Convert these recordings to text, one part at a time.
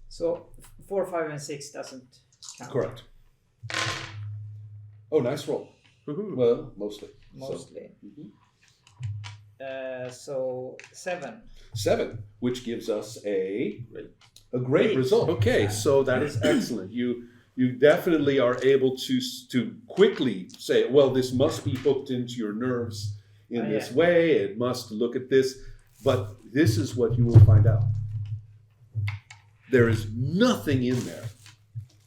So 4, 5, and 6 doesn't count. Correct. Oh, nice roll. Well, mostly. Mostly. So, So 7. 7, which gives us a great result. Okay, so that is excellent. You definitely are able to quickly say, well, this must be hooked into your nerves in this way. It must look at this. But this is what you will find out. There is nothing in there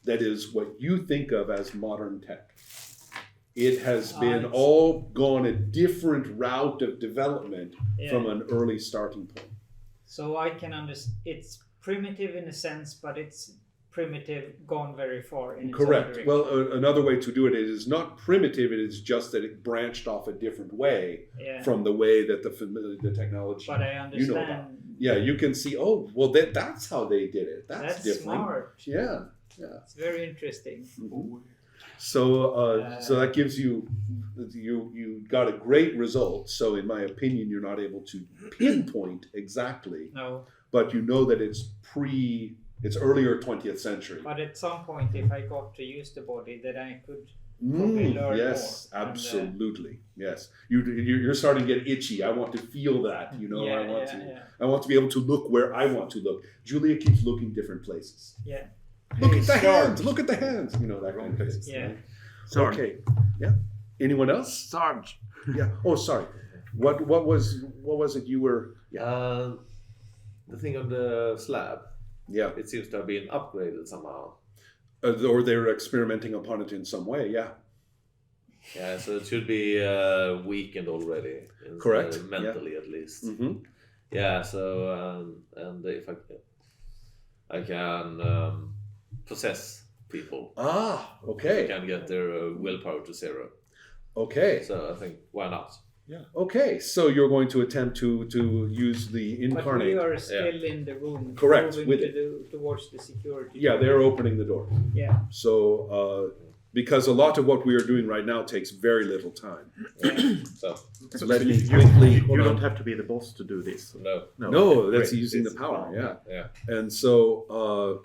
that is what you think of as modern tech. It has been all gone a different route of development from an early starting point. So I can understand. It's primitive in a sense, but it's primitive gone very far in its Correct. own Well, another way to do it is not primitive. It is just that it branched off a different way from the way that the technology but I understand. you know about. Yeah, you can see. Oh, well, that's how they did it. That's different. Smart. Yeah. It's very interesting. Mm-hmm. So that gives you got a great result. So in my opinion, you're not able to pinpoint exactly. No. But you know that it's earlier 20th century. But at some point, if I got to use the body, then I could probably learn yes, more. absolutely. Yes, you're starting to get itchy. I want to feel that. I want to be able to look where I want to look. Julia keeps looking different places. Yeah. Look at the hands. Look at the hands. You know, that kind of thing. Yeah. Sorry. Okay. Yeah. Anyone else? Sarge. Yeah. Oh, sorry. What was it you were? Yeah. The thing on the slab. Yeah. It seems to have been upgraded somehow. Or they're experimenting upon it in some way. Yeah. Yeah. So it should be weakened already. Correct. Mentally, at least. Mm-hmm. Yeah. So and if I can possess people. Ah. Okay. I can get their willpower to 0. Okay. So I think why not? Yeah. Okay, so you're going to attempt to use the incarnate. But we are still in the room. Correct. Moving towards the security. Yeah, they're opening the door. Yeah. So, because a lot of what we are doing right now takes very little time. So let me quickly. You don't have to be the boss to do this. No, that's using the power. Yeah. And so.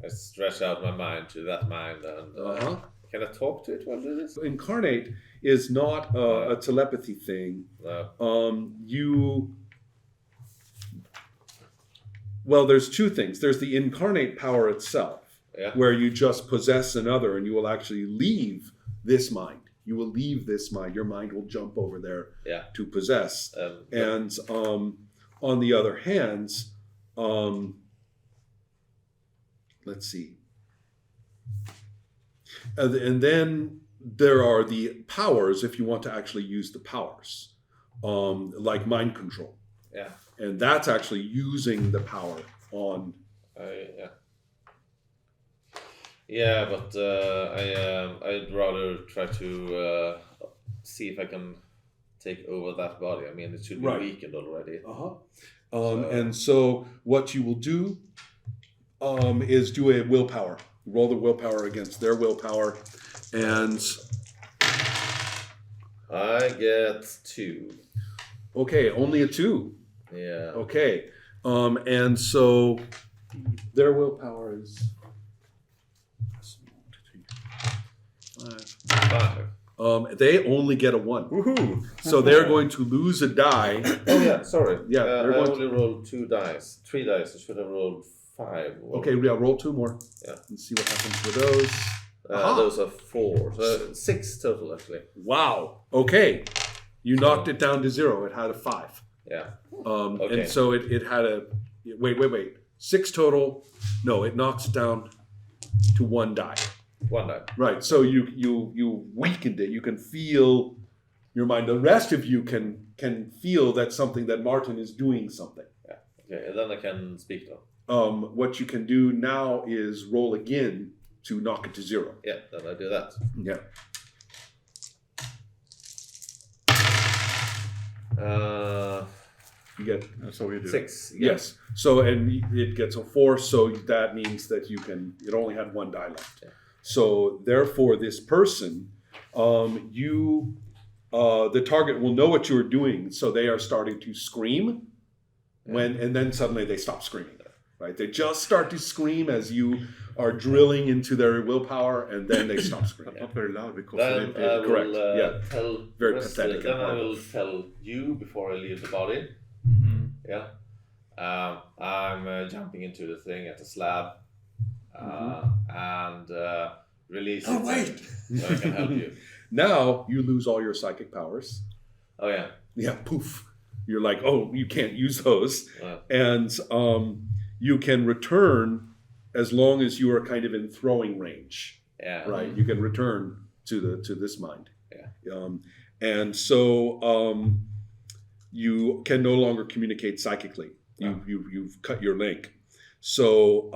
I stretch out my mind to that mind and. Can I talk to it while I do this? Incarnate is not a telepathy thing. No. Well, there's two things. There's the incarnate power itself, where you just possess another and you will actually leave this mind. You will leave this mind. Your mind will jump over there to possess. And on the other hand, let's see. And then there are the powers if you want to actually use the powers, like mind control. Yeah. And that's actually using the power on. Yeah, but I'd rather try to see if I can take over that body. I mean, it should be weakened already. And so what you will do is do a willpower. Roll the willpower against their willpower, and I get 2. Okay, only a 2. Yeah. Okay, and so their willpower is 5. They only get a 1. Woohoo! So they're going to lose a die. Oh yeah, sorry. Yeah, I they're going only rolled 2 dice, 3 dice. I should have rolled 5. Okay, roll 2 more. Yeah. And see what happens with those. Those are 4. So 6 total, actually. Wow. Okay. You knocked it down to 0. It had a 5. Yeah. And so it had a... Wait. 6 total. No, it knocks it down to 1 die. 1 die. Right. So you weakened it. You can feel your mind. The rest of you can feel that Martin is doing something. Yeah. Okay, and then I can speak now. What you can do now is roll again to knock it to 0. Yeah, then I do that. Yeah. You get That's all you do. 6. yes. So and it gets a 4. So that means that you can. It only had 1 die left. Yeah. So therefore, this person, the target will know what you're doing. So they are starting to scream, and then suddenly they stop screaming. right? They just start to scream as you are drilling into their willpower, and then they stop screaming. Not very loud because Then I will correct, yeah. tell Very the rest, pathetic then and I horrible. will tell you before I leave the body. Yeah. I'm jumping into the thing at the slab and release it. Oh, wait! So I can help you. Now you lose all your psychic powers. Oh yeah. Yeah, poof. You're like, oh, you can't use those. And you can return as long as you are kind of in throwing range. Yeah. Right? You can return to this mind. Yeah. And so you can no longer communicate psychically. You've cut your link. So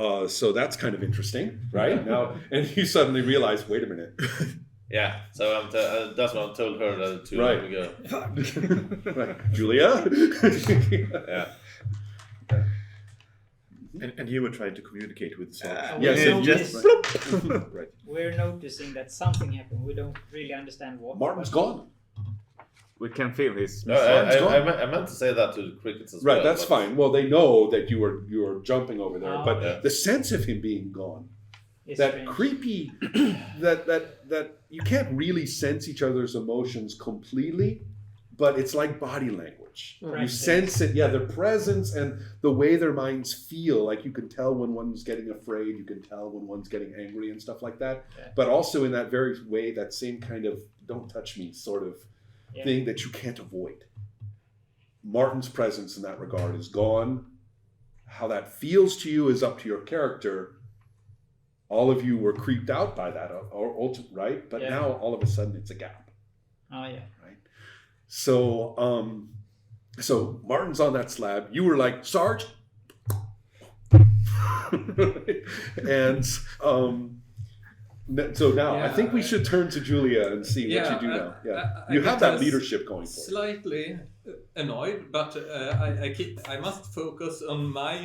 that's kind of interesting, right? Now, and you suddenly realize, wait a minute. Yeah, so that's what I told her too long ago. Right. Julia? Yeah. And you were trying to communicate with Sarge. Yes, right. We're noticing that something happened. We don't really understand what. Martin's gone. We can feel his. No, I meant to say that to the crickets as well. Right, that's fine. Well, they know that you were jumping over there, but yeah. the sense of him being gone, It's that strange. creepy, that you can't really sense each other's emotions completely, but it's like body language. You Right. sense it, yeah, their presence and the way their minds feel. Like you can tell when one's getting afraid, you can tell when one's getting angry and stuff like that. Yeah. But also in that very way, that same kind of "don't touch me" sort of thing that you can't avoid. Martin's presence in that regard is gone. How that feels to you is up to your character. All of you were creeped out by that, right? But now all of a sudden it's a gap. Oh yeah. Right. So, so Martin's on that slab. You were like, Sarge, and so now I think we should turn to Julia and see what you do now. Yeah, you have that leadership going for you. Slightly annoyed, but I must focus on my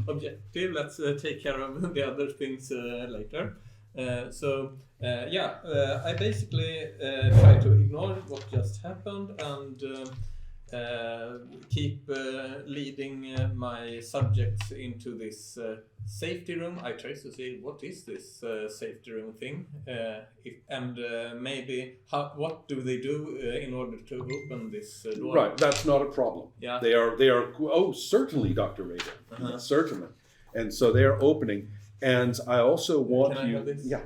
objective. Let's take care of the other things later. I basically try to ignore what just happened and keep leading my subjects into this safety room. I try to see what is this safety room thing, maybe what do they do in order to open this door. Right, that's not a problem. Yeah. They are. Oh, certainly, Dr. Rader. Certainly, and so they are opening. And I also want Can I you. have this? Yeah.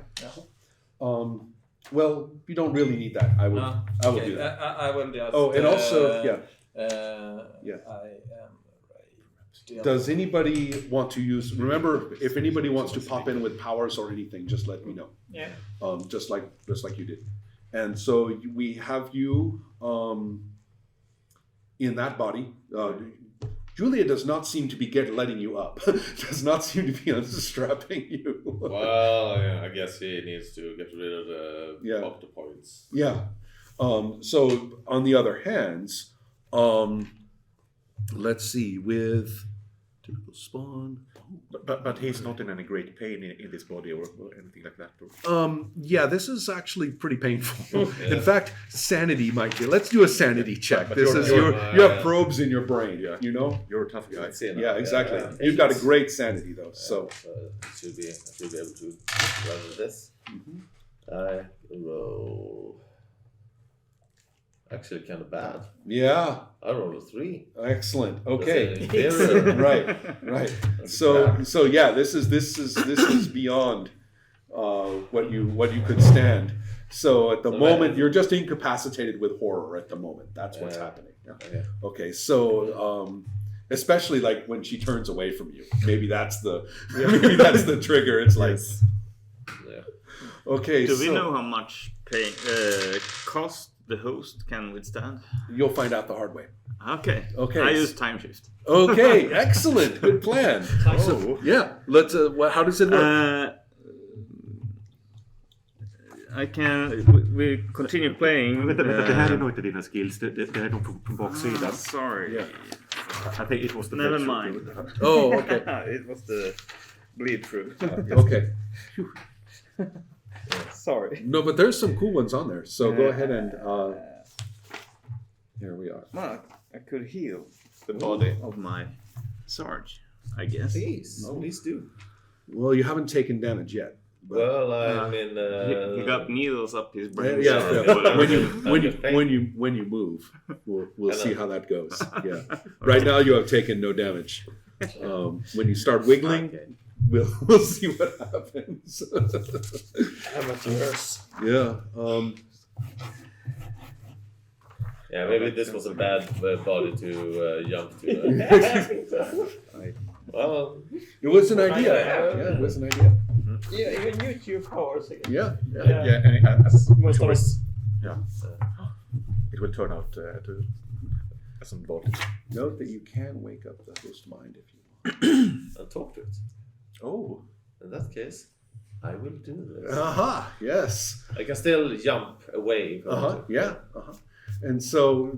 Well, you don't really need that. I will do that. I will just. Oh, and also, yeah. I am right. Does anybody want to use? Remember, if anybody wants to pop in with powers or anything, just let me know. Yeah. Just like you did. And so we have you in that body. Julia does not seem to be letting you up. Does not seem to be unstrapping you. Well, yeah, I guess he needs to get rid of the octopoids. Yeah. So on the other hands, let's see, with typical spawn. But he's not in any great pain in this body or anything like that. Yeah, this is actually pretty painful. In fact, sanity might be. Let's do a sanity check. But This you're- is you're- you have probes in your brain. Yeah. You know. You're a tough guy. Yeah, exactly. You've got a great sanity though. So I should be able to run with this. I roll. Actually, kind of bad. yeah, I rolled a 3. excellent. Okay. That's a- Right. So yeah, this is beyond what you could stand. So at the moment, you're just incapacitated with horror. At the moment, that's what's happening. Yeah. Okay. So especially like when she turns away from you, maybe that's the trigger. It's like, okay. Do we know how much cost the host can withstand? You'll find out the hard way. Okay. I use time shift. Okay, excellent, good plan. So, yeah, let's. How does it work? I can. We continue playing. Vänta, det här är nog inte dina skills. Det är nog från baksidan. Sorry. Yeah. I think it was the Never breakthrough. mind. Oh, okay, It was the bleed through. okay. Sorry. No, but there's some cool ones on there. So go ahead and. Here we are. Well, I could heal the body of my Sarge. I guess. Please do. Well, you haven't taken damage yet. But Well, I mean, He got needles up his brain. yeah. Whatever. When you move, we'll see how that goes. Yeah. Right now you have taken no damage. When you start wiggling, we'll see what happens. amateurs. Yeah. Yeah, maybe this was a bad body to jump to. Well, It was an idea. Yeah, it was an idea. Yeah, even YouTube powers again. Yeah. Yeah, and as Most of us. it will turn out as an advantage. Note that you can wake up the host mind if you want. and talk to it. Oh. In that case, I will do this. Aha. Yes. I can still jump away. Yeah. And so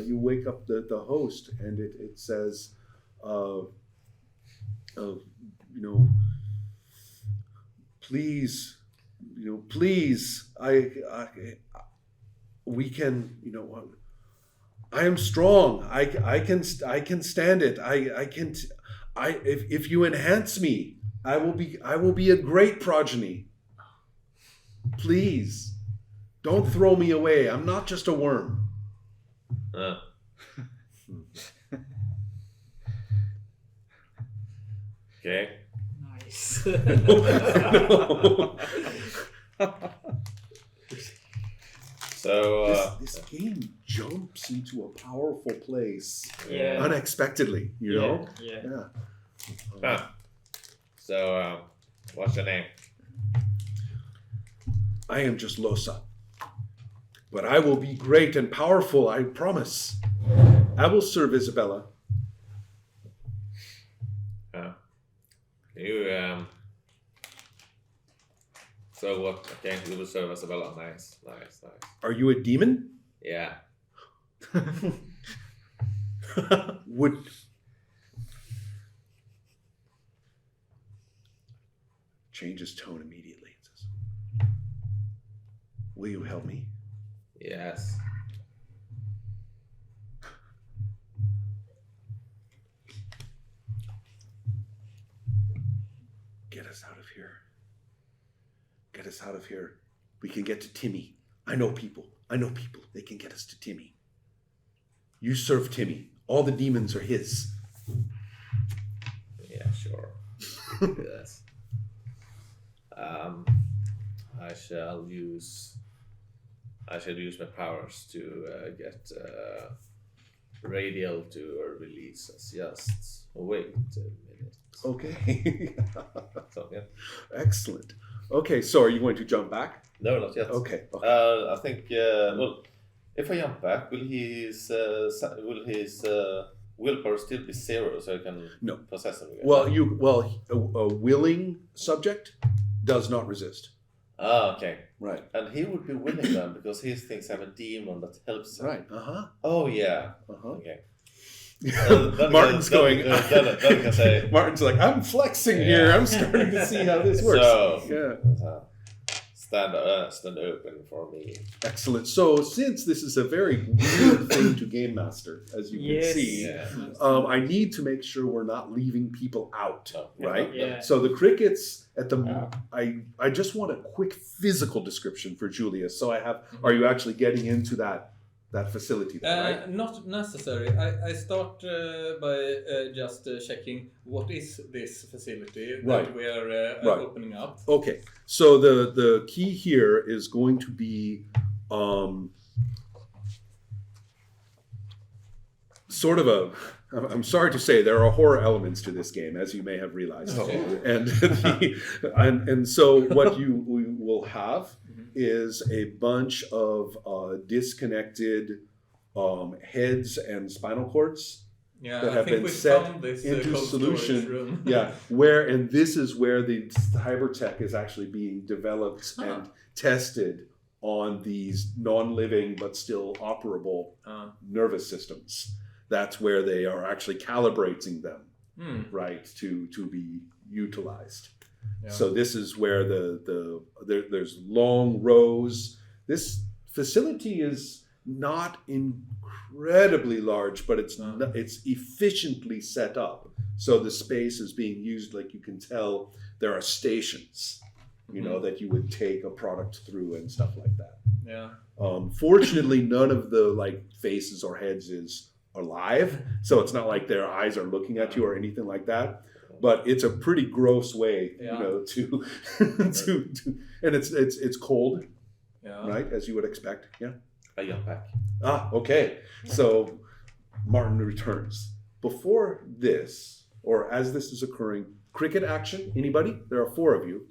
you wake up the host, and it says, please, we can, I am strong. I can stand it. If you enhance me, I will be a great progeny. Please, don't throw me away. I'm not just a worm. Okay. Nice. So this game jumps into a powerful place Yeah. unexpectedly. You know. Yeah. So what's your name? I am just Losa, but I will be great and powerful. I promise. I will serve Isabella. You So what? Okay, you will serve Isabella. Nice. Are you a demon? Yeah. Would change his tone immediately. It says, will you help me? Yes. Get us out of here. Get us out of here. We can get to Timmy. I know people. They can get us to Timmy. You serve Timmy. All the demons are his. Yeah, sure. Yes. I shall use my powers to get Radial to release us. Just wait a minute. Okay. So, yeah. Excellent. Okay, so are you going to jump back? No, not yet. Okay. I think. Well, if I jump back, will his willpower still be 0, so I can possess him again? Well, a willing subject does not resist. Ah, okay. Right. And he would be willing then, because he thinks I have a demon that helps him. Right. Uh-huh. Oh, yeah. Uh-huh. Okay. Martin's going. Then I can say. Martin's like, I'm flexing here. I'm starting to see how this works. So, stand open for me. Excellent. So, since this is a very weird thing to game master, as you can see, I need to make sure we're not leaving people out, right? Yeah. So the crickets at the I just want a quick physical description for Julius. So I have. Are you actually getting into that facility then, right? Not necessary. I start by just checking what is this facility that we are opening up. Okay, so the key here is going to be sort of a. I'm sorry to say there are horror elements to this game, as you may have realized, and so what you will have is a bunch of disconnected heads and spinal cords that have been set into solution. And this is where the cybertech is actually being developed and tested on these non-living but still operable nervous systems. That's where they are actually calibrating them, right, to be utilized. Yeah. So this is where there's long rows. This facility is not incredibly large, but it's efficiently set up. So the space is being used, like you can tell, there are stations, you know, that you would take a product through and stuff like that. Yeah. Fortunately, none of the like faces or heads is alive, so it's not like their eyes are looking at you or anything like that. But it's a pretty gross way, you know, to and it's cold, right, as you would expect. Yeah. A young pack. Okay. So Martin returns. Before this, or as this is occurring, cricket action. Anybody? There are 4 of you.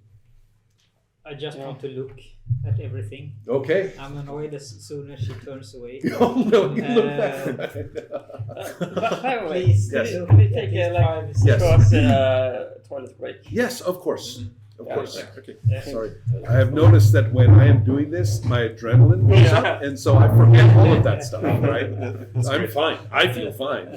I just want to look at everything. Okay. I'm annoyed as soon as she turns away. Oh no! You look back. By the way, Please, Yes. can we take a like Yes. short toilet break? Yes, of course. Of Yeah. course. Okay. Yeah. Sorry. I have noticed that when I am doing this, my adrenaline goes up, and so I forget all of that stuff. Right? I'm fine. I feel fine.